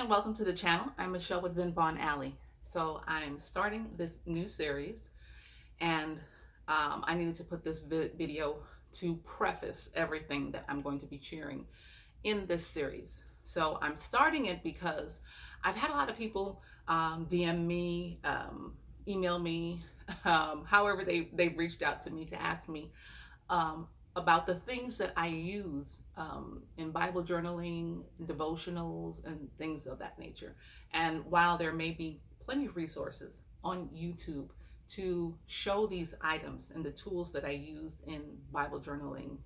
and welcome to the channel. I'm Michelle with vinvonaly. So I'm starting this new series, and I needed to put this video to preface everything that I'm going to be sharing in this series. So I'm starting it because I've had a lot of people DM me, email me, however they've reached out to me to ask me about the things that I use in Bible journaling, devotionals, and things of that nature. And while there may be plenty of resources on YouTube to show these items and the tools that I use in Bible journaling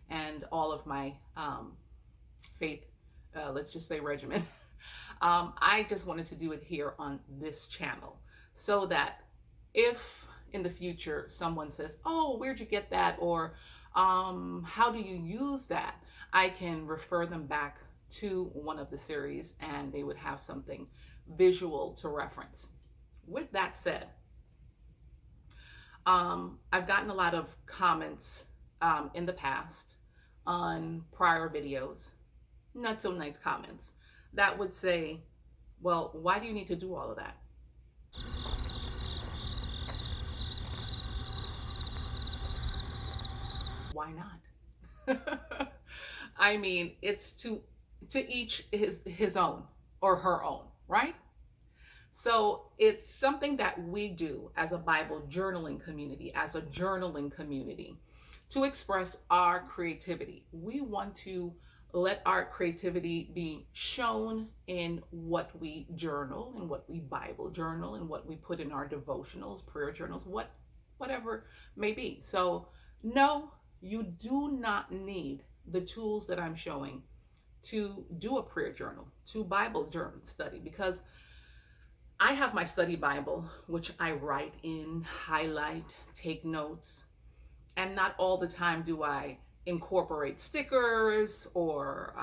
and all of my faith, let's just say regimen, I just wanted to do it here on this channel so that if in the future someone says, oh, where'd you get that? Or how do you use that? I can refer them back to one of the series and they would have something visual to reference. With that said, I've gotten a lot of comments in the past on prior videos, not so nice comments, that would say, well, why do you need to do all of that? Why not? I mean, it's to each his own or her own, right? So it's something that we do as a Bible journaling community, as a journaling community, to express our creativity. We want to let our creativity be shown in what we journal and what we Bible journal and what we put in our devotionals, prayer journals, whatever may be. So no, you do not need the tools that I'm showing to do a prayer journal, to Bible journal study, because I have my study Bible, which I write in, highlight, take notes, and not all the time do I incorporate stickers or,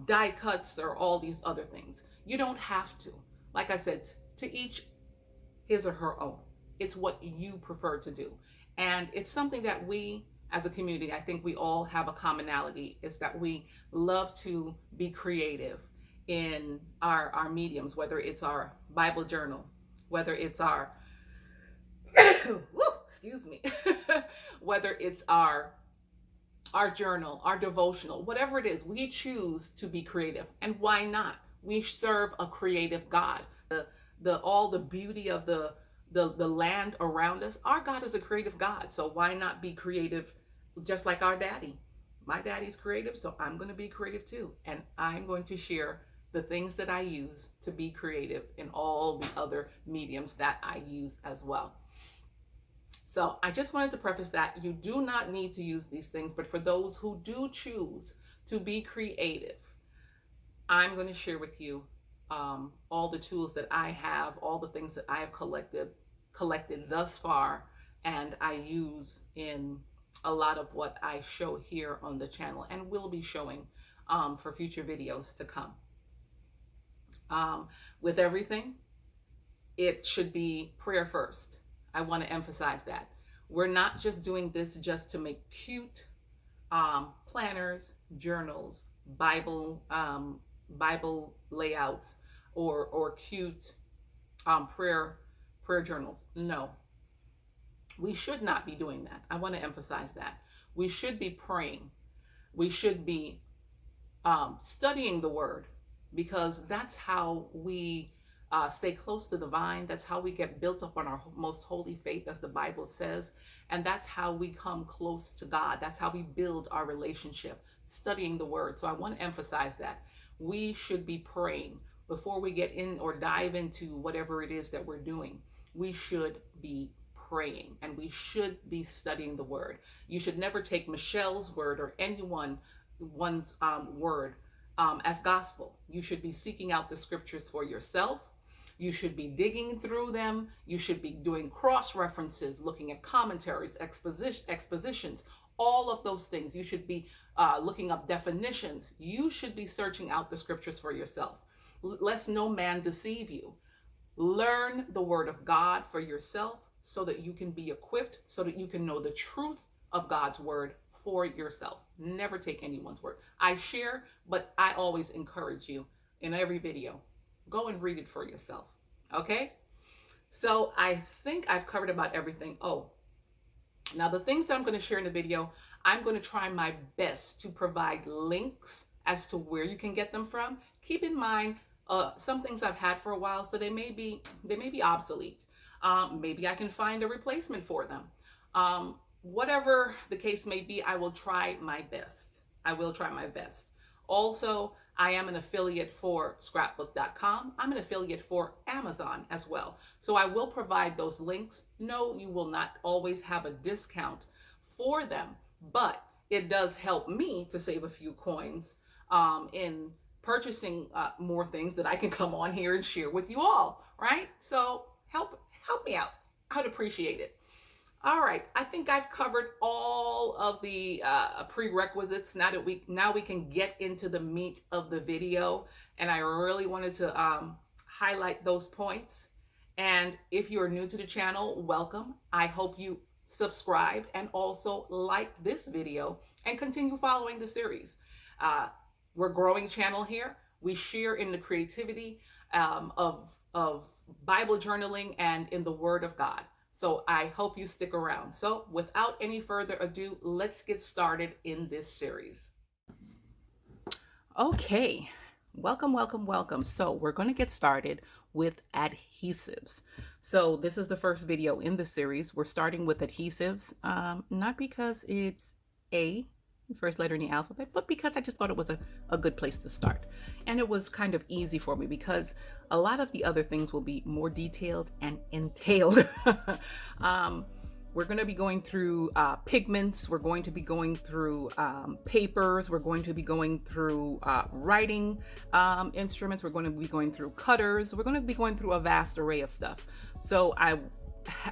die cuts or all these other things. You don't have to. Like I said, to each his or her own. It's what you prefer to do. And it's something that we, as a community, I think we all have a commonality, is that we love to be creative in our mediums, whether it's our Bible journal, whether it's our, excuse me, whether it's our journal, our devotional, whatever it is, we choose to be creative. And why not? We serve a creative God. All the beauty of the land around us, our God is a creative God. So why not be creative just like our daddy? My daddy's creative, so I'm going to be creative too. And I'm going to share the things that I use to be creative in all the other mediums that I use as well. So I just wanted to preface that you do not need to use these things, but for those who do choose to be creative, I'm going to share with you all the tools that I have, all the things that I have collected thus far, and I use in a lot of what I show here on the channel and will be showing for future videos to come. With everything, it should be prayer first. I want to emphasize that. We're not just doing this just to make cute planners, journals, Bible layouts, or cute prayer journals. No, we should not be doing that. I want to emphasize that. We should be praying. We should be studying the word, because that's how we stay close to the vine. That's how we get built up on our most holy faith, as the Bible says. And that's how we come close to God. That's how we build our relationship, studying the word. So I want to emphasize that. We should be praying before we get in or dive into whatever it is that we're doing. We should be praying and we should be studying the word. You should never take Michelle's word or anyone's word as gospel. You should be seeking out the scriptures for yourself. You should be digging through them. You should be doing cross references, looking at commentaries, expositions, all of those things. You should be looking up definitions. You should be searching out the scriptures for yourself. Lest no man deceive you. Learn the word of God for yourself so that you can be equipped, so that you can know the truth of God's word for yourself. Never take anyone's word. I share, but I always encourage you in every video. Go and read it for yourself. Okay? So I think I've covered about everything. Oh, now the things that I'm going to share in the video, I'm going to try my best to provide links as to where you can get them from. Keep in mind, some things I've had for a while, so they may be obsolete. Maybe I can find a replacement for them. Whatever the case may be, I will try my best. I will try my best. Also, I am an affiliate for scrapbook.com. I'm an affiliate for Amazon as well. So I will provide those links. No, you will not always have a discount for them, but it does help me to save a few coins in purchasing more things that I can come on here and share with you all, right? So help me out. I would appreciate it. All right, I think I've covered all of the prerequisites. Now we can get into the meat of the video, and I really wanted to highlight those points. And if you're new to the channel, welcome. I hope you subscribe and also like this video and continue following the series. We're a growing channel here. We share in the creativity of Bible journaling and in the Word of God. So I hope you stick around. So without any further ado, let's get started in this series. Okay, welcome. So we're going to get started with adhesives. So this is the first video in the series. We're starting with adhesives, not because it's the first letter in the alphabet, but because I just thought it was a good place to start. And it was kind of easy for me because a lot of the other things will be more detailed and entailed. We're going to be going through pigments. We're going to be going through papers. We're going to be going through writing instruments. We're going to be going through cutters. We're going to be going through a vast array of stuff. So I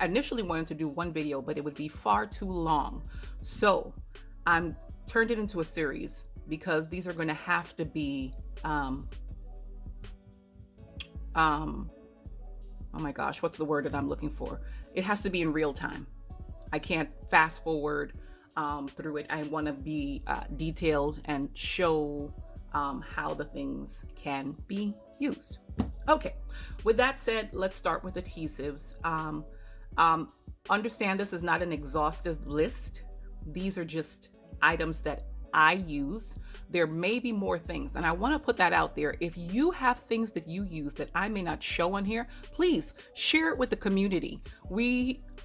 initially wanted to do one video, but it would be far too long. So I'm turned it into a series because these are going to have to be oh my gosh, what's the word that I'm looking for? It has to be in real time. I can't fast forward through it. I want to be detailed and show how the things can be used. Okay, with that said, let's start with adhesives. Understand this is not an exhaustive list. These are just items that I use. There may be more things, and I want to put that out there. If you have things that you use that I may not show on here, please share it with the community.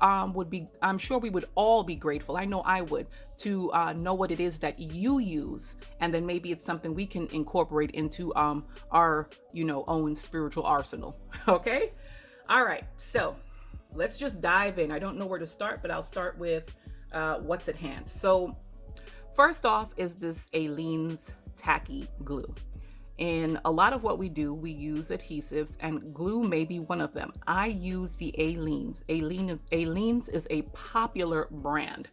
I'm sure we would all be grateful. I know I would, to know what it is that you use, and then maybe it's something we can incorporate into our own spiritual arsenal. Okay, all right, so let's just dive in. I don't know where to start, but I'll start with what's at hand. So first off is this Aleene's Tacky glue. In a lot of what we do, we use adhesives, and glue may be one of them. I use the Aleene's. Aleene's is a popular brand.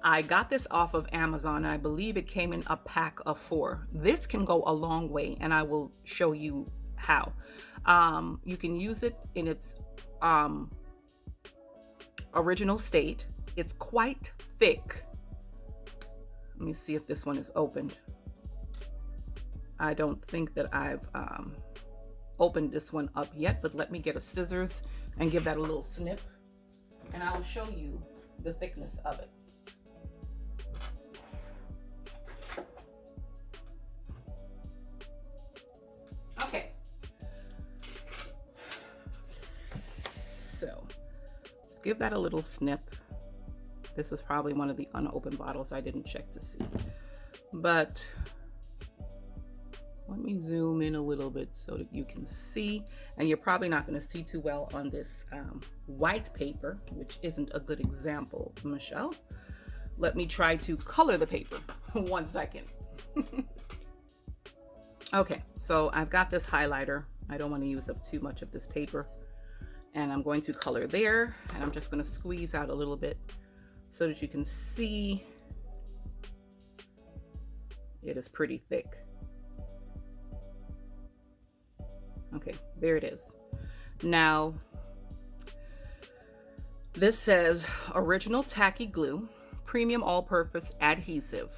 I got this off of Amazon. I believe it came in a pack of 4. This can go a long way, and I will show you how. You can use it in its original state. It's quite thick. Let me see if this one is opened. I don't think that I've opened this one up yet, but let me get a scissors and give that a little snip, and I'll show you the thickness of it. Okay. So let's give that a little snip. This is probably one of the unopened bottles. I didn't check to see, but let me zoom in a little bit so that you can see, and you're probably not going to see too well on this white paper, which isn't a good example, Michelle. Let me try to color the paper. 1 second. Okay, so I've got this highlighter. I don't want to use up too much of this paper, and I'm going to color there, and I'm just going to squeeze out a little bit so that you can see it is pretty thick. Okay, there it is. Now, this says original tacky glue, premium all-purpose adhesive.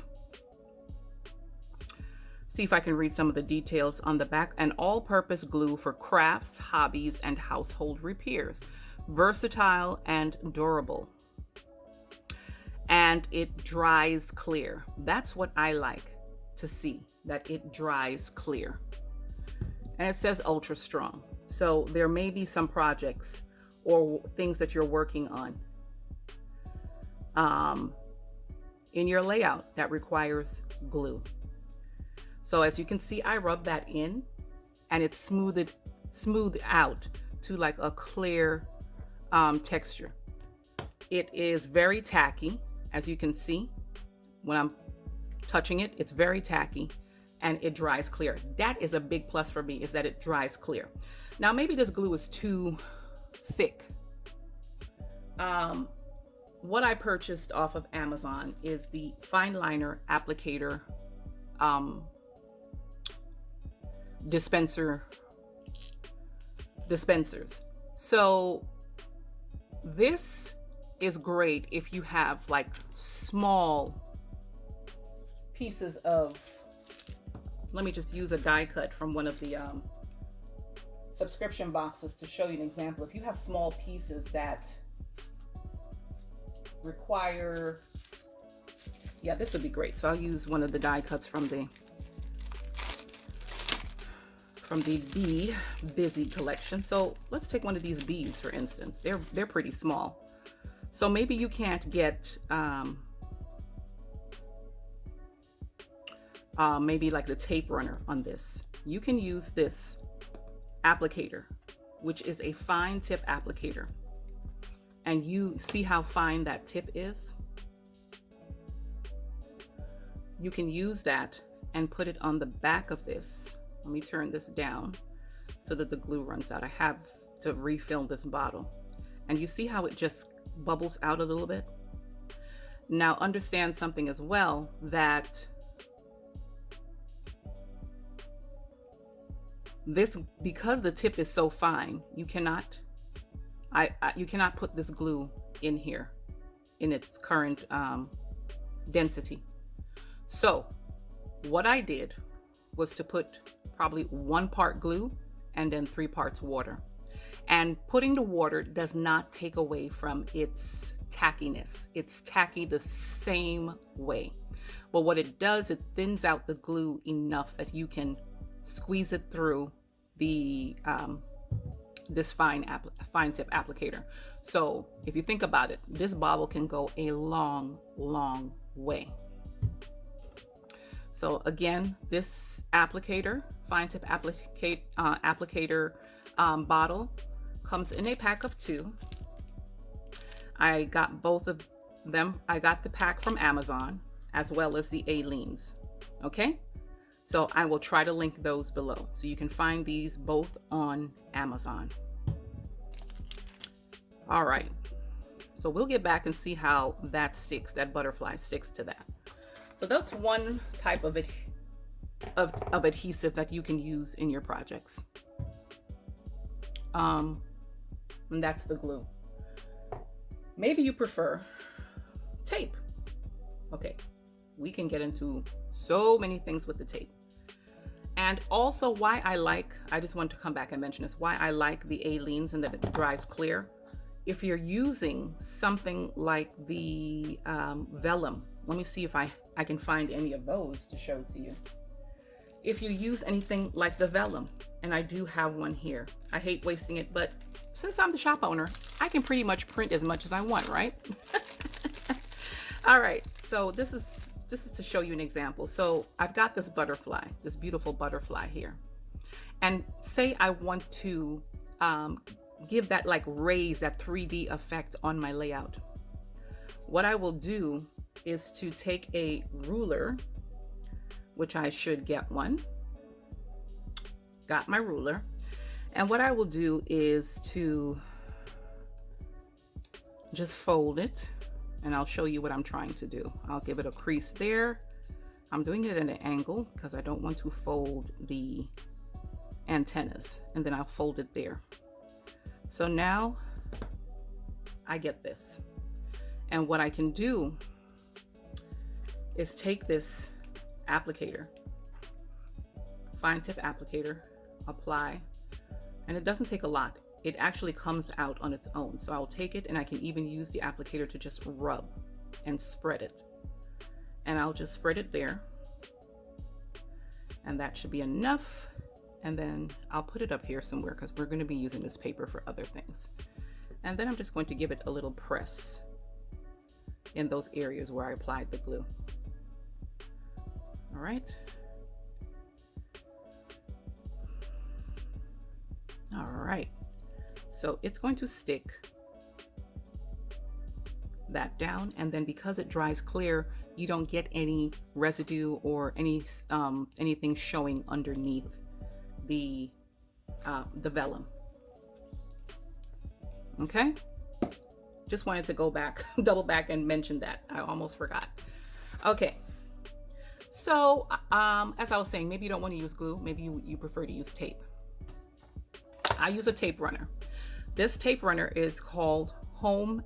See if I can read some of the details on the back. An all-purpose glue for crafts, hobbies, and household repairs. Versatile and durable. And it dries clear. That's what I like to see, that it dries clear. And it says ultra strong. So there may be some projects or things that you're working on in your layout that requires glue. So as you can see, I rub that in and it's smoothed out to like a clear texture. It is very tacky, as you can see. When I'm touching it, it's very tacky and it dries clear. That is a big plus for me, is that it dries clear. Now, maybe this glue is too thick. What I purchased off of Amazon is the fine liner applicator dispensers. So this is great if you have like small pieces of, let me just use a die cut from one of the subscription boxes to show you an example. If you have small pieces that require, yeah, this would be great. So I'll use one of the die cuts from the Be Busy collection. So let's take one of these bees, for instance. They're pretty small. So maybe you can't get maybe like the tape runner on this. You can use this applicator, which is a fine tip applicator. And you see how fine that tip is? You can use that and put it on the back of this. Let me turn this down so that the glue runs out. I have to refill this bottle. And you see how it just bubbles out a little bit? Now understand something as well, that this, because the tip is so fine, you cannot put this glue in here in its current density. So what I did was to put probably 1 part glue and then 3 parts water. And putting the water does not take away from its tackiness. It's tacky the same way. But what it does, it thins out the glue enough that you can squeeze it through the this fine tip applicator. So if you think about it, this bottle can go a long, long way. So again, this applicator, fine tip applicator bottle comes in a pack of 2. I got both of them. I got the pack from Amazon as well as the A-Leans. Okay, so I will try to link those below. So you can find these both on Amazon. All right, so we'll get back and see how that sticks, that butterfly sticks to that. So that's one type of adhesive that you can use in your projects. And that's the glue. Maybe you prefer tape. Okay, we can get into so many things with the tape. And also why I just want to come back and mention this, why I like the A-Leans and that it dries clear. If you're using something like the Vellum, let me see if I can find any of those to show to you. If you use anything like the Vellum, and I do have one here, I hate wasting it, but since I'm the shop owner, I can pretty much print as much as I want, right? All right, so this is to show you an example. So I've got this butterfly, this beautiful butterfly here. And say I want to give that like raise, that 3D effect on my layout. What I will do is to take a ruler, which I should get one. Got my ruler. And what I will do is to just fold it, and I'll show you what I'm trying to do. I'll give it a crease there. I'm doing it at an angle because I don't want to fold the antennas, and then I'll fold it there. So now I get this. And what I can do is take this applicator, fine tip applicator, apply, and it doesn't take a lot. It actually comes out on its own. So I'll take it, and I can even use the applicator to just rub and spread it. And I'll just spread it there. And that should be enough. And then I'll put it up here somewhere because we're going to be using this paper for other things. And then I'm just going to give it a little press in those areas where I applied the glue. All right. All right. So it's going to stick that down, and then because it dries clear, you don't get any residue or anything showing underneath the vellum. Okay. Just wanted to go back, double back and mention that. I almost forgot. Okay. So as I was saying, maybe you don't want to use glue. Maybe you prefer to use tape. I use a tape runner. This tape runner is called Home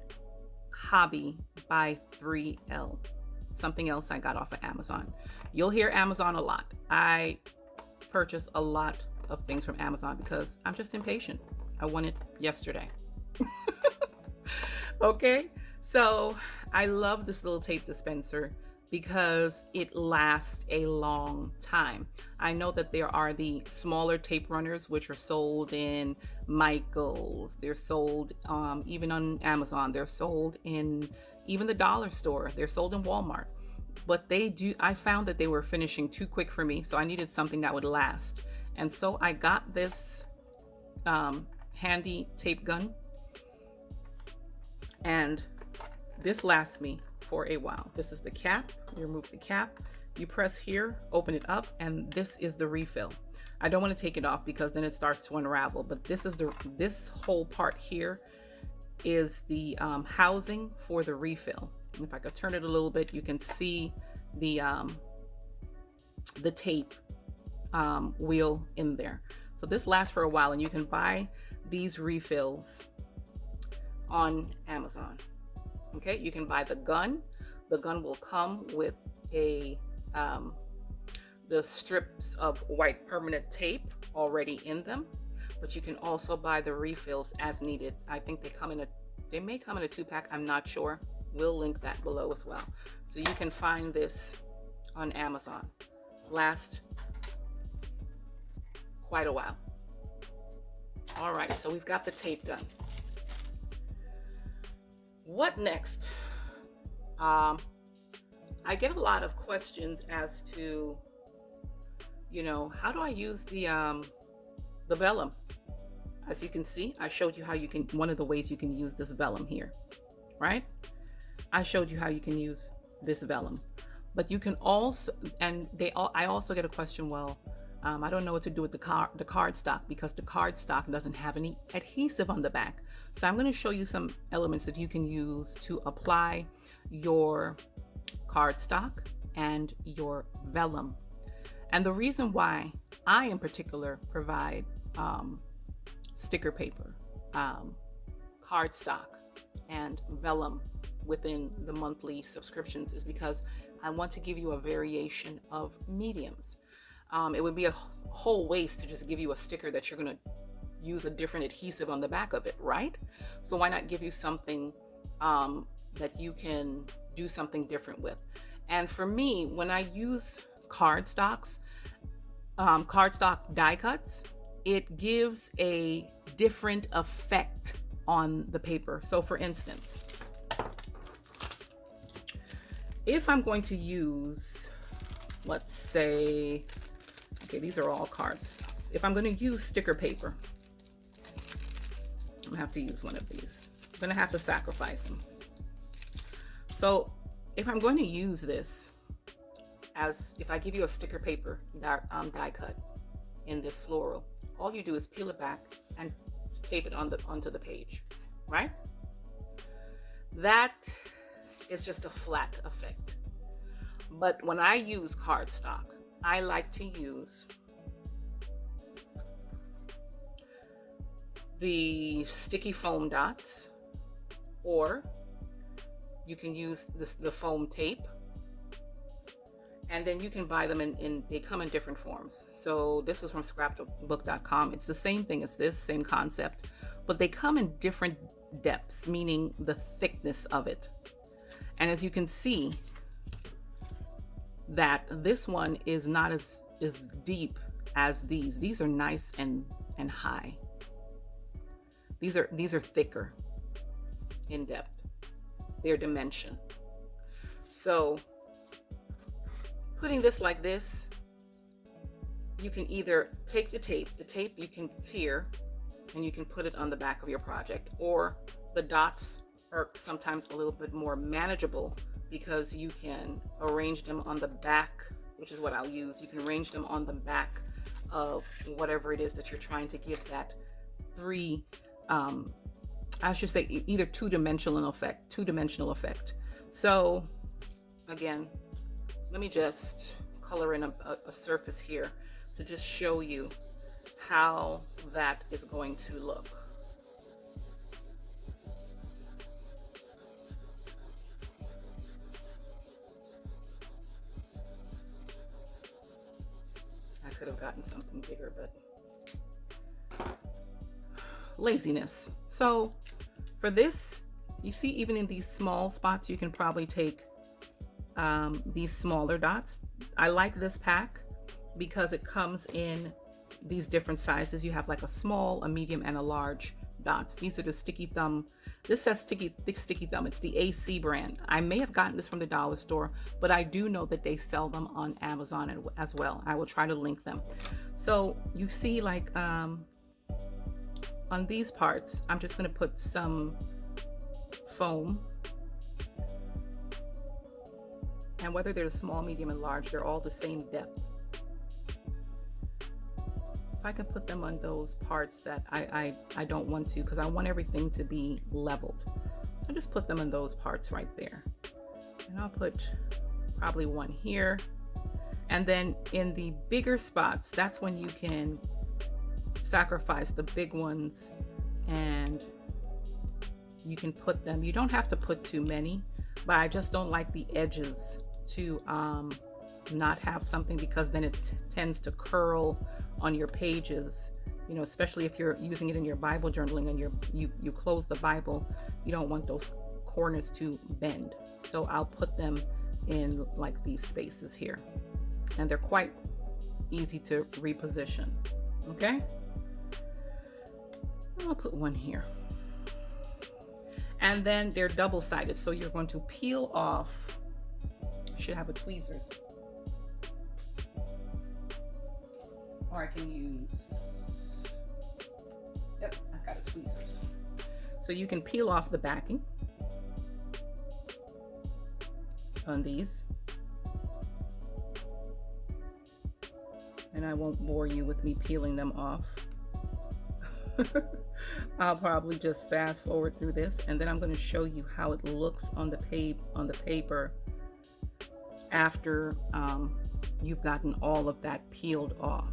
Hobby by 3L. Something else I got off of Amazon. You'll hear Amazon a lot. I purchase a lot of things from Amazon because I'm just impatient. I want it yesterday. Okay, so I love this little tape dispenser because it lasts a long time. I know that there are the smaller tape runners which are sold in Michael's. They're sold even on Amazon. They're sold in even the dollar store. They're sold in Walmart. But I found that they were finishing too quick for me, so I needed something that would last. And so I got this handy tape gun, and this lasts me for a while. This is the cap. You remove the cap, you press here, open it up, and this is the refill. I don't want to take it off because then it starts to unravel, but this whole part here is the housing for the refill. And if I could turn it a little bit, you can see the tape wheel in there. So this lasts for a while, and you can buy these refills on Amazon. Okay, you can buy the gun. The gun will come with the strips of white permanent tape already in them, but you can also buy the refills as needed. I think they may come in a 2-pack. I'm not sure. We'll link that below as well. So you can find this on Amazon. Lasts quite a while. All right, so we've got the tape done. What next? I get a lot of questions as to, how do I use the vellum? As you can see, I showed you one of the ways you can use this vellum here, right? I showed you how you can use this vellum, but you can also, I also get a question, well, I don't know what to do with the cardstock because the cardstock doesn't have any adhesive on the back. So I'm going to show you some elements that you can use to apply your cardstock and your vellum. And the reason why I in particular provide sticker paper, cardstock, and vellum within the monthly subscriptions is because I want to give you a variation of mediums. It would be a whole waste to just give you a sticker that you're going to use a different adhesive on the back of it, right? So why not give you something that you can do something different with? And for me, when I use cardstock die cuts, it gives a different effect on the paper. So for instance, if I'm going to use, let's say, okay, these are all cardstocks. If I'm going to use sticker paper, I'm going to have to use one of these. I'm going to have to sacrifice them. So if I'm going to use this, if I give you a sticker paper die cut in this floral, all you do is peel it back and tape it onto the page, right? That is just a flat effect. But when I use cardstock, I like to use the sticky foam dots, or you can use the foam tape, And then you can buy them in they come in different forms. So this is from scrapbook.com. It's the same thing as this, same concept, but they come in different depths, meaning the thickness of it. And as you can see, that this one is not as deep as these. These are nice and high. These are thicker in depth, their dimension. So putting this like this, you can either take the tape you can tear and you can put it on the back of your project, or the dots are sometimes a little bit more manageable because you can arrange them on the back, which is what I'll use. You can arrange them on the back of whatever it is that you're trying to give that I should say either two-dimensional effect. So again, let me just color in a surface here to just show you how that is going to look. I could have gotten something bigger, but laziness. So for this, you see, even in these small spots, you can probably take these smaller dots. I like this pack because it comes in these different sizes. You have like a small, a medium, and a large dots. These are the sticky thumb. This says thick sticky thumb. It's the AC brand. I may have gotten this from the dollar store, but I do know that they sell them on Amazon as well. I will try to link them. So you see, like on these parts, I'm just going to put some foam. And whether they're small, medium, and large, they're all the same depth. So I can put them on those parts that I don't want to, because I want everything to be leveled. So I just put them in those parts right there. And I'll put probably one here. And then in the bigger spots, that's when you can sacrifice the big ones and you can put them. You don't have to put too many, but I just don't like the edges to not have something, because then it tends to curl on your pages, you know, especially if you're using it in your Bible journaling and you close the Bible. You don't want those corners to bend. So I'll put them in like these spaces here, and they're quite easy to reposition. Okay, I'll put one here. And then they're double-sided, so you're going to peel off. Should have a tweezers, or I can use, yep, I've got a tweezers. So you can peel off the backing on these, and I won't bore you with me peeling them off. I'll probably just fast forward through this, and then I'm going to show you how it looks on the paper after you've gotten all of that peeled off.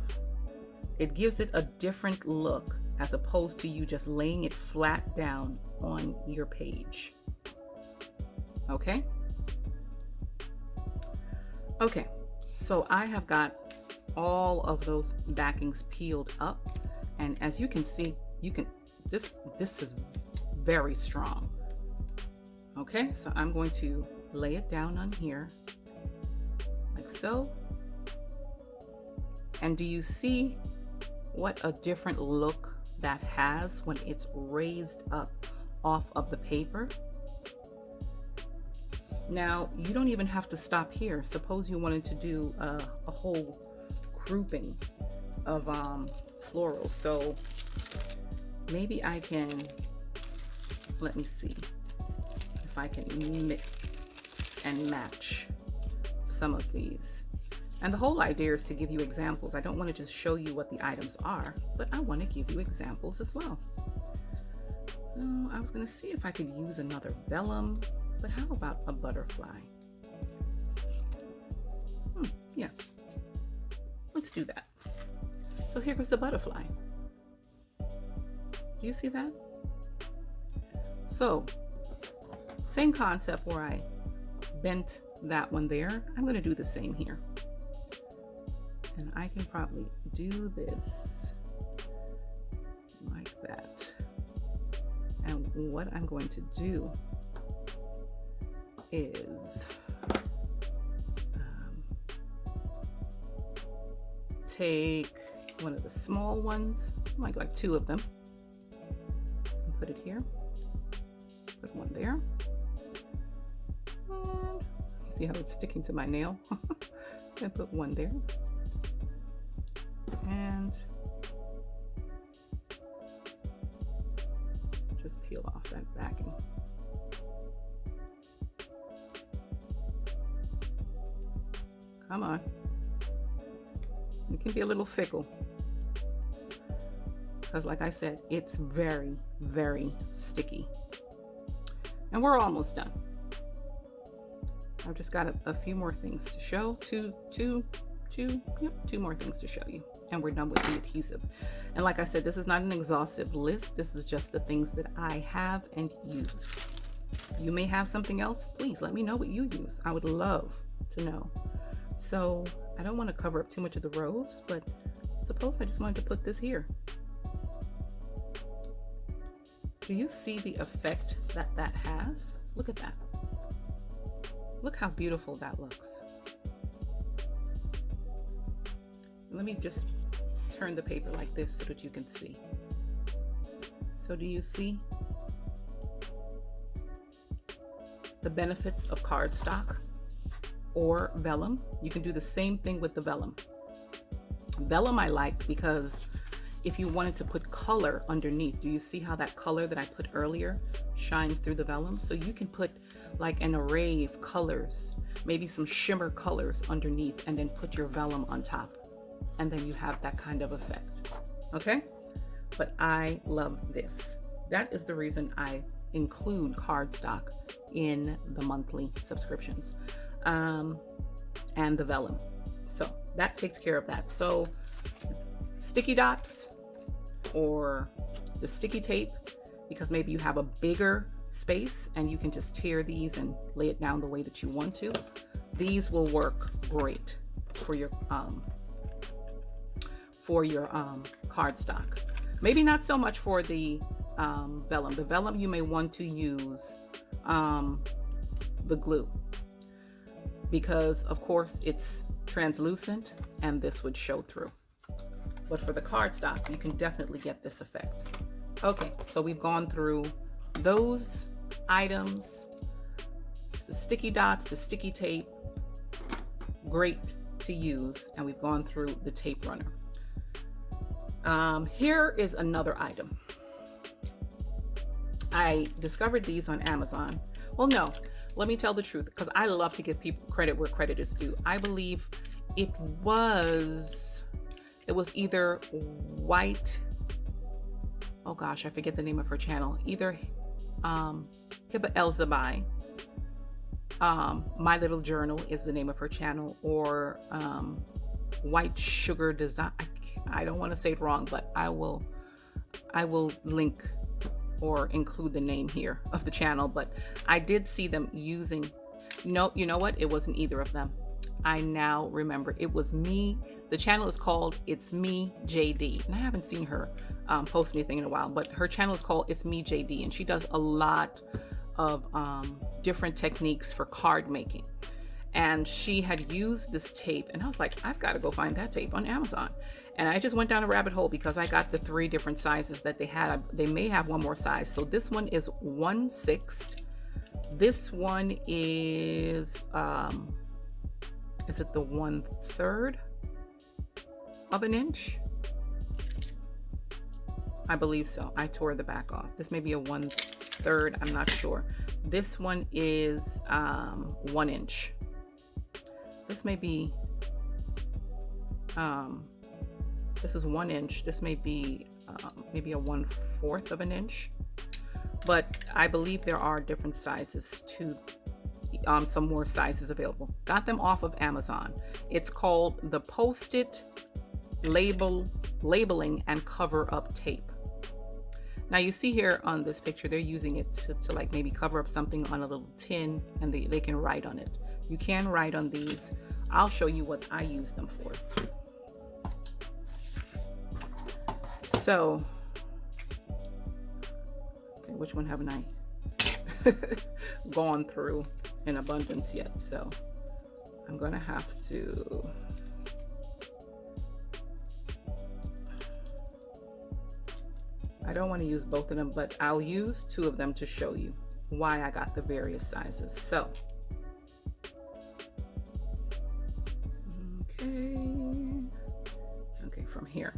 It gives it a different look as opposed to you just laying it flat down on your page. Okay? Okay, so I have got all of those backings peeled up, and as you can see, this is very strong. Okay, so I'm going to lay it down on here like so. And do you see what a different look that has when it's raised up off of the paper? Now, you don't even have to stop here. Suppose you wanted to do a whole grouping of florals. So maybe I can, let me see if I can mix and match some of these. And the whole idea is to give you examples. I don't want to just show you what the items are, but I want to give you examples as well. Oh, I was going to see if I could use another vellum, but how about a butterfly? Yeah, let's do that. So here goes the butterfly. Do you see that? So, same concept where I bent that one there. I'm going to do the same here. And I can probably do this like that. And what I'm going to do is take one of the small ones, like two of them, and put it here. Put one there. And you see how it's sticking to my nail? And put one there. And just peel off that backing. Come on. It can be a little fickle because, like I said, it's very, very sticky. And we're almost done. I've just got a few more things to show. Two more things to show you. And we're done with the adhesive. And like I said, this is not an exhaustive list. This is just the things that I have and use. You may have something else. Please let me know what you use. I would love to know. So I don't want to cover up too much of the rows, but suppose I just wanted to put this here. Do you see the effect that that has? Look at that. Look how beautiful that looks. Let me just turn the paper like this so that you can see. So do you see the benefits of cardstock or vellum? You can do the same thing with the vellum. Vellum I like because if you wanted to put color underneath, do you see how that color that I put earlier shines through the vellum? So you can put like an array of colors, maybe some shimmer colors underneath, and then put your vellum on top. And then you have that kind of effect. Okay? But I love this. That is the reason I include cardstock in the monthly subscriptions. And the vellum. So that takes care of that. So sticky dots or the sticky tape, because maybe you have a bigger space and you can just tear these and lay it down the way that you want to. These will work great for your cardstock. Maybe not so much for the vellum. The vellum you may want to use the glue, because of course it's translucent and this would show through. But for the cardstock, you can definitely get this effect. Okay, so we've gone through those items. It's the sticky dots, the sticky tape, great to use, and we've gone through the tape runner. Here is another item. I discovered these on Amazon. Well, no, let me tell the truth, because I love to give people credit where credit is due. I believe it was either White, oh gosh, I forget the name of her channel, either Hiba Elzabai, My Little Journal is the name of her channel, or White Sugar Design. I don't want to say it wrong, but I will link or include the name here of the channel. But I did see them using, no, you know what? It wasn't either of them. I now remember it was me. The channel is called It's Me JD, and I haven't seen her post anything in a while, but her channel is called It's Me JD, and she does a lot of different techniques for card making. And she had used this tape, and I was like, I've got to go find that tape on Amazon. And I just went down a rabbit hole because I got the 3 different sizes that they had. They may have one more size. So this one is 1/6. This one is it the 1/3 of an inch? I believe so. I tore the back off. This may be a 1/3. I'm not sure. This one is 1 inch. This may be, this is 1 inch. This may be maybe a 1/4 of an inch. But I believe there are different sizes too. Some more sizes available. Got them off of Amazon. It's called the Post-it Labeling and Cover Up Tape. Now you see here on this picture, they're using it to like maybe cover up something on a little tin, and they can write on it. You can write on these. I'll show you what I use them for. So, okay, which one haven't I gone through in abundance yet? So I'm gonna have to, I don't want to use both of them, but I'll use 2 of them to show you why I got the various sizes. So, okay, from here.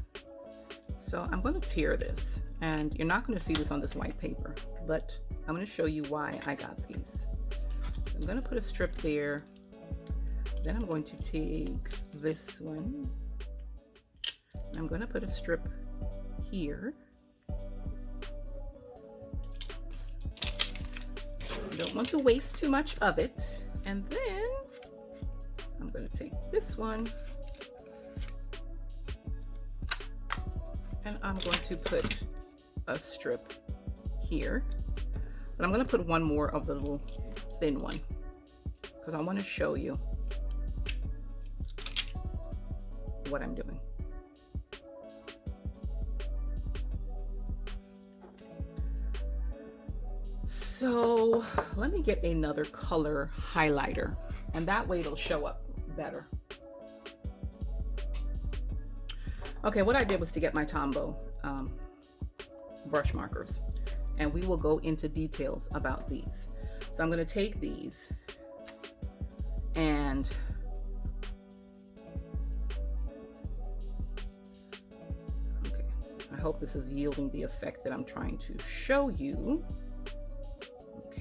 So I'm going to tear this, and you're not going to see this on this white paper, but I'm going to show you why I got these. So I'm going to put a strip there. Then I'm going to take this one. I'm going to put a strip here. I don't want to waste too much of it. And then I'm going to take this one, and I'm going to put a strip here. But I'm going to put one more of the little thin one because I want to show you what I'm doing. So let me get another color highlighter, and that way it'll show up better. Okay, what I did was to get my Tombow brush markers, and we will go into details about these. So I'm going to take these, and okay, I hope this is yielding the effect that I'm trying to show you.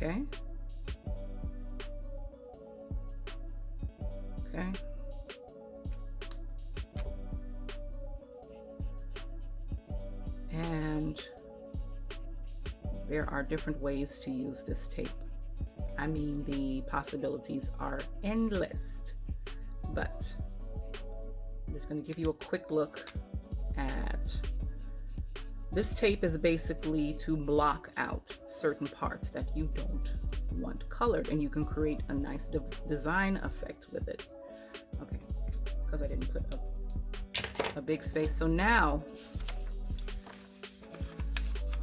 Okay. Okay. And there are different ways to use this tape. I mean, the possibilities are endless, but I'm just going to give you a quick look at this tape. Is basically to block out certain parts that you don't want colored, and you can create a nice design effect with it. Okay, because I didn't put a big space. So now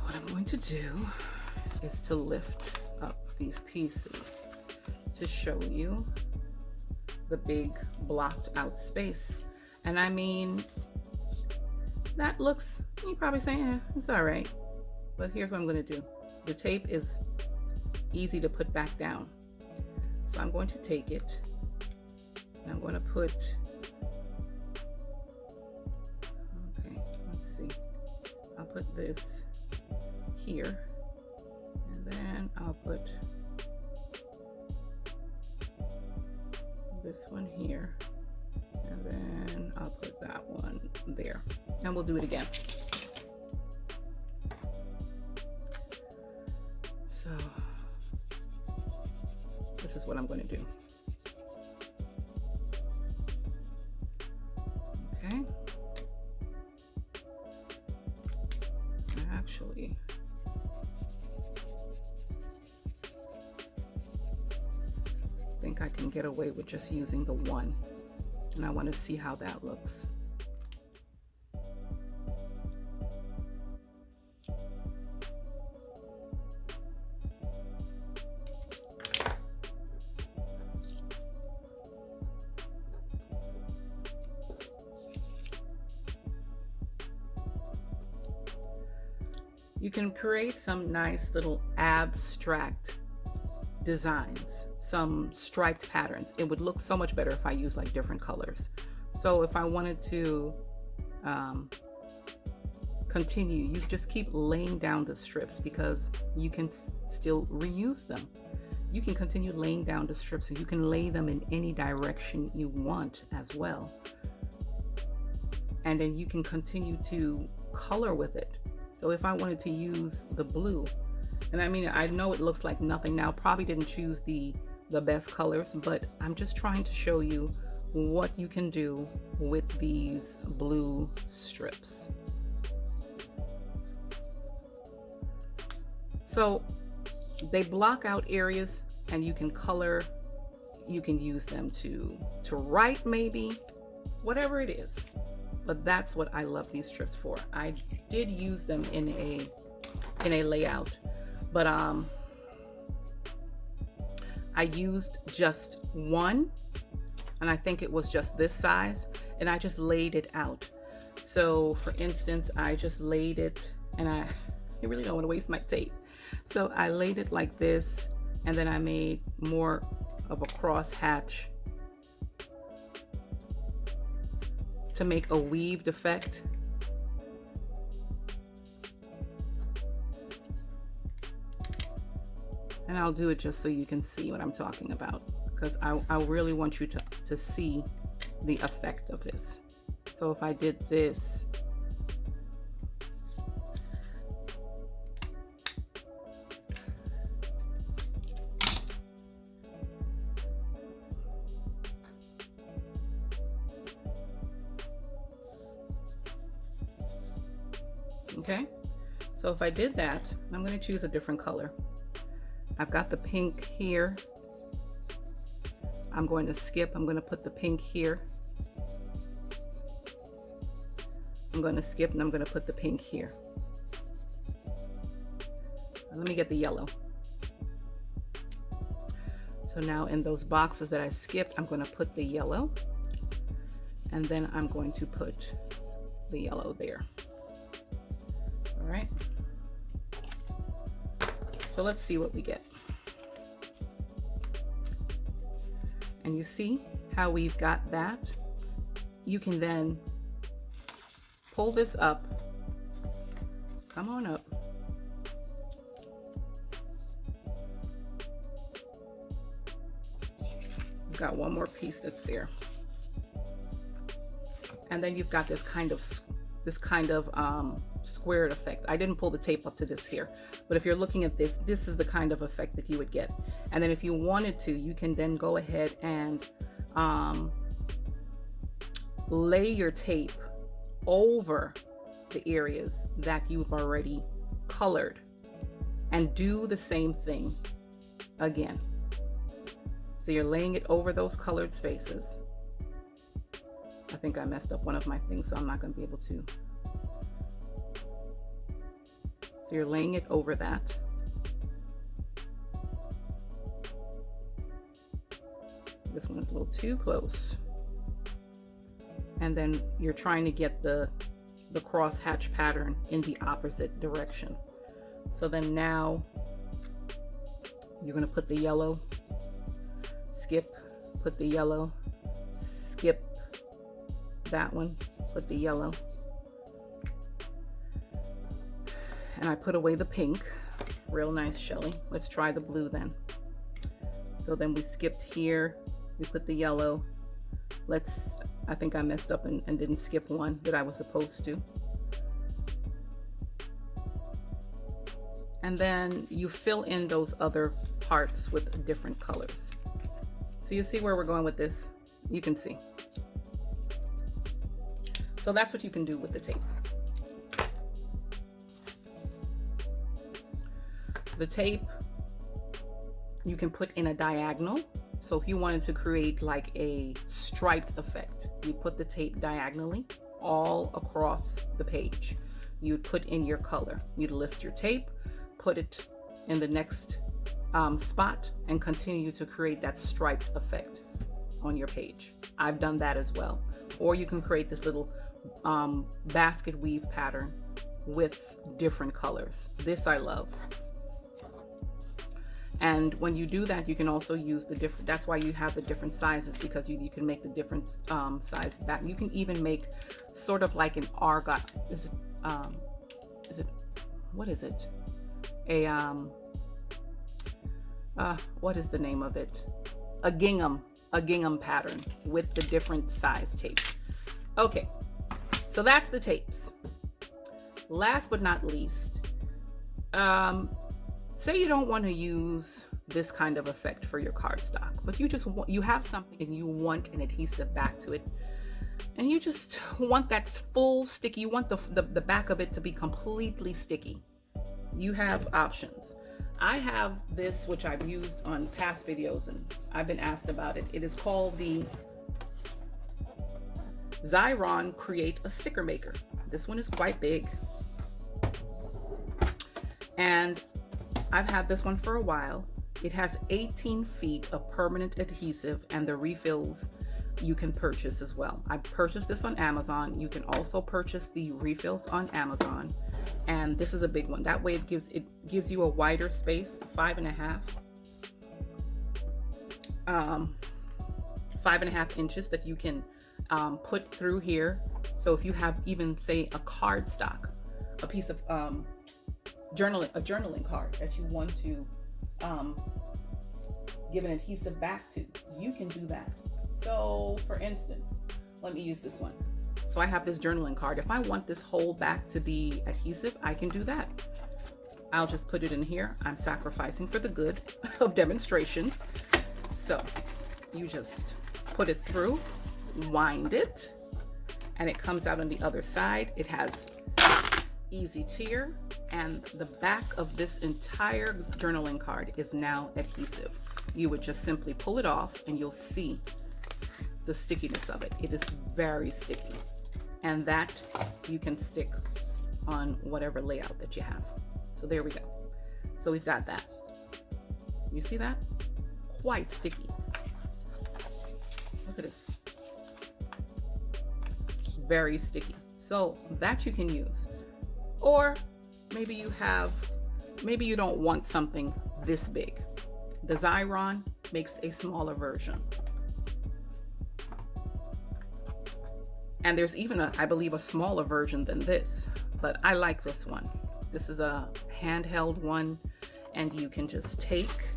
what I'm going to do is to lift up these pieces to show you the big blocked out space. And I mean, that looks, you're probably saying, eh, it's all right. But here's what I'm going to do. The tape is easy to put back down. So I'm going to take it, and I'm going to put, okay, let's see. I'll put this here, and then I'll put this one here, and then I'll put that one there, and we'll do it again. So this is what I'm going to do. Okay. Actually, I think I can get away with just using the one, and I want to see how that looks. You can create some nice little abstract designs, some striped patterns. It would look so much better if I used like different colors. So if I wanted to continue, you just keep laying down the strips because you can still reuse them. You can continue laying down the strips, and you can lay them in any direction you want as well. And then you can continue to color with it. So if I wanted to use the blue, and I mean, I know it looks like nothing now, probably didn't choose the best colors, but I'm just trying to show you what you can do with these blue strips. So they block out areas, and you can color You can use them to write, maybe, whatever it is. But that's what I love these strips for. I did use them in a layout, but I used just one, and I think it was just this size, and I just laid it out. So for instance, I just laid it, and I really don't want to waste my tape. So I laid it like this, and then I made more of a cross hatch to make a weaved effect. And I'll do it just so you can see what I'm talking about, because I really want you to see the effect of this. So if I did this, okay, so if I did that, I'm going to choose a different color. I've got the pink here. I'm going to skip. I'm going to put the pink here. I'm going to skip, and I'm going to put the pink here. Let me get the yellow. So now in those boxes that I skipped, I'm going to put the yellow, and then I'm going to put the yellow there. All right. So let's see what we get. And you see how we've got that? You can then pull this up. Come on up. We've got one more piece that's there. And then you've got this kind of squared effect. I didn't pull the tape up to this here, but if you're looking at this, this is the kind of effect that you would get. And then if you wanted to, you can then go ahead and lay your tape over the areas that you've already colored and do the same thing again. So you're laying it over those colored spaces. I think I messed up one of my things, so I'm not going to be able to. So you're laying it over that. This one's a little too close. And then you're trying to get the cross hatch pattern in the opposite direction. So then now you're going to put the yellow, skip, put the yellow, skip that one, put the yellow. And I put away the pink. Real nice, Shelly. Let's try the blue then. So then we skipped here. We put the yellow. I think I messed up and didn't skip one that I was supposed to. And then you fill in those other parts with different colors. So you see where we're going with this? You can see. So that's what you can do with the tape. The tape you can put in a diagonal. So if you wanted to create like a striped effect, you put the tape diagonally all across the page. You'd put in your color. You'd lift your tape, put it in the next spot, and continue to create that striped effect on your page. I've done that as well. Or you can create this little basket weave pattern with different colors. This I love. And when you do that, you can also use the different, that's why you have the different sizes, because you can make the different size back. You can even make sort of like an argot, what is it? What is the name of it? A gingham pattern with the different size tapes. Okay, so that's the tapes. Last but not least, say you don't want to use this kind of effect for your cardstock, but you have something and you want an adhesive back to it, and you just want that full sticky, you want the back of it to be completely sticky. You have options. I have this, which I've used on past videos, and I've been asked about it. It is called the Xyron Create a Sticker Maker. This one is quite big, and I've had this one for a while. It has 18 feet of permanent adhesive, and the refills you can purchase as well. I purchased this on Amazon. You can also purchase the refills on Amazon, and this is a big one. That way it gives you a wider space, 5.5 inches that you can put through here. So if you have even, say, a card stock, a piece of journaling card that you want to give an adhesive back to, you can do that. So for instance, let me use this one. So I have this journaling card. If I want this whole back to be adhesive, I can do that. I'll just put it in here. I'm sacrificing for the good of demonstration. So you just put it through, wind it, and it comes out on the other side. It has easy tear, and the back of this entire journaling card is now adhesive. You would just simply pull it off and you'll see the stickiness of it. It is very sticky, and that you can stick on whatever layout that you have. So there we go. So we've got that. You see that? Quite sticky. Look at this. Very sticky. So that you can use. Or maybe you don't want something this big. The Xyron makes a smaller version. And there's even I believe a smaller version than this, but I like this one. This is a handheld one, and you can just take,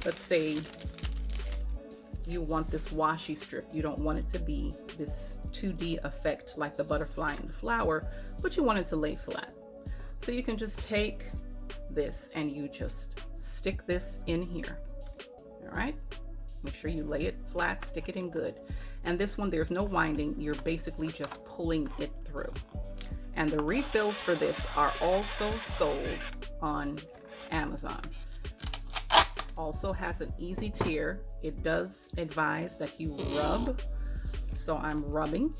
let's say you want this washi strip. You don't want it to be this 2D effect like the butterfly and the flower, but you want it to lay flat. So you can just take this and you just stick this in here. All right, make sure you lay it flat, stick it in good. And this one, there's no winding. You're basically just pulling it through. And the refills for this are also sold on Amazon. Also has an easy tear. It does advise that you rub. So I'm rubbing.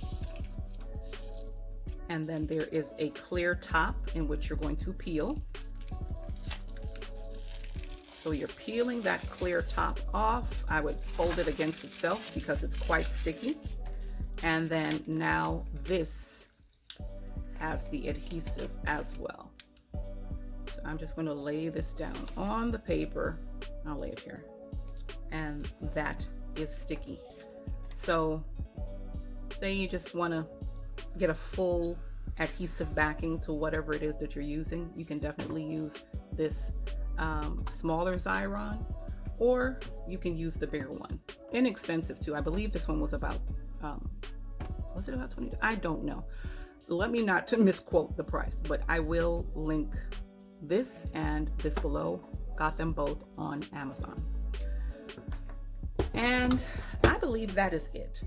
And then there is a clear top in which you're going to peel. So you're peeling that clear top off. I would fold it against itself because it's quite sticky. And then now this has the adhesive as well. So I'm just going to lay this down on the paper. I'll lay it here. And that is sticky. So say you just want to get a full adhesive backing to whatever it is that you're using, you can definitely use this smaller Xyron, or you can use the bigger one. Inexpensive too. I believe this one was about was it about 20? I don't know. Let me not to misquote the price, but I will link this and this below. Got them both on Amazon. And I believe that is it.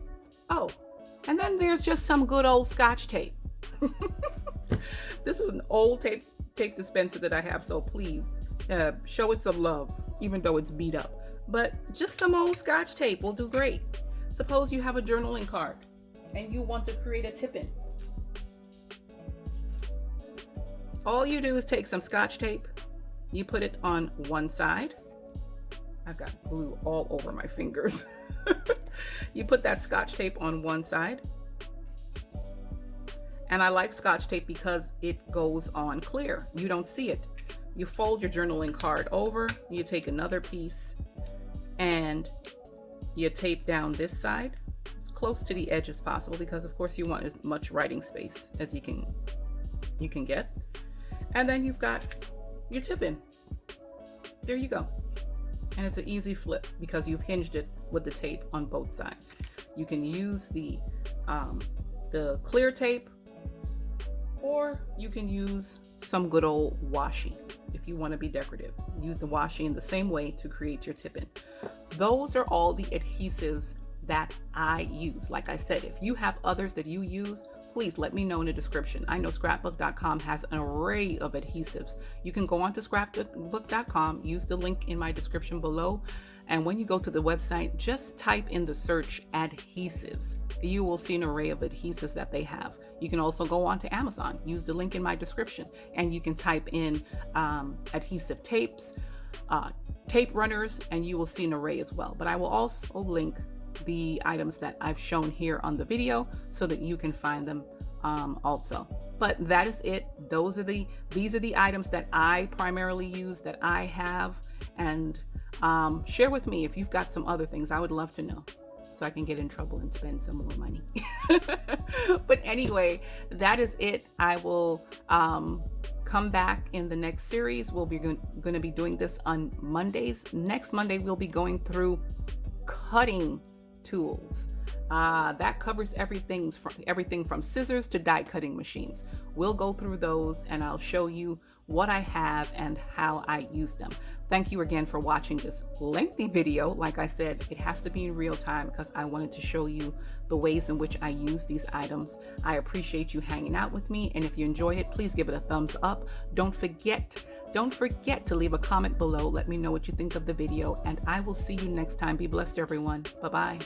Oh, and then there's just some good old Scotch tape. This is an old tape dispenser that I have, so please show it some love, even though it's beat up. But just some old Scotch tape will do great. Suppose you have a journaling card and you want to create a tip-in. All you do is take some Scotch tape, you put it on one side. I've got glue all over my fingers. You put that Scotch tape on one side. And I like Scotch tape because it goes on clear. You don't see it. You fold your journaling card over, you take another piece and you tape down this side as close to the edge as possible, because of course you want as much writing space as you can get. And then you've got your tip-in. There you go. And it's an easy flip because you've hinged it with the tape on both sides. You can use the clear tape, or you can use some good old washi if you want to be decorative. Use the washi in the same way to create your tip-in. Those are all the adhesives that I use. Like I said, if you have others that you use, please let me know in the description. I know scrapbook.com has an array of adhesives. You can go on to scrapbook.com, use the link in my description below, and when you go to the website, just type in the search adhesives. You will see an array of adhesives that they have. You can also go on to Amazon, use the link in my description, and you can type in adhesive tapes, tape runners, and you will see an array as well. But I will also link the items that I've shown here on the video so that you can find them also. But that is it. These are the items that I primarily use, that I have, and share with me if you've got some other things. I would love to know, so I can get in trouble and spend some more money. But anyway, that is it. I will come back in the next series. We'll be going to be doing this on Mondays. Next Monday, we'll be going through cutting tools. That covers everything from scissors to die cutting machines. We'll go through those and I'll show you what I have and how I use them. Thank you again for watching this lengthy video. Like I said, it has to be in real time because I wanted to show you the ways in which I use these items. I appreciate you hanging out with me, and if you enjoyed it, please give it a thumbs up. Don't forget to leave a comment below. Let me know what you think of the video, and I will see you next time. Be blessed, everyone. Bye-bye.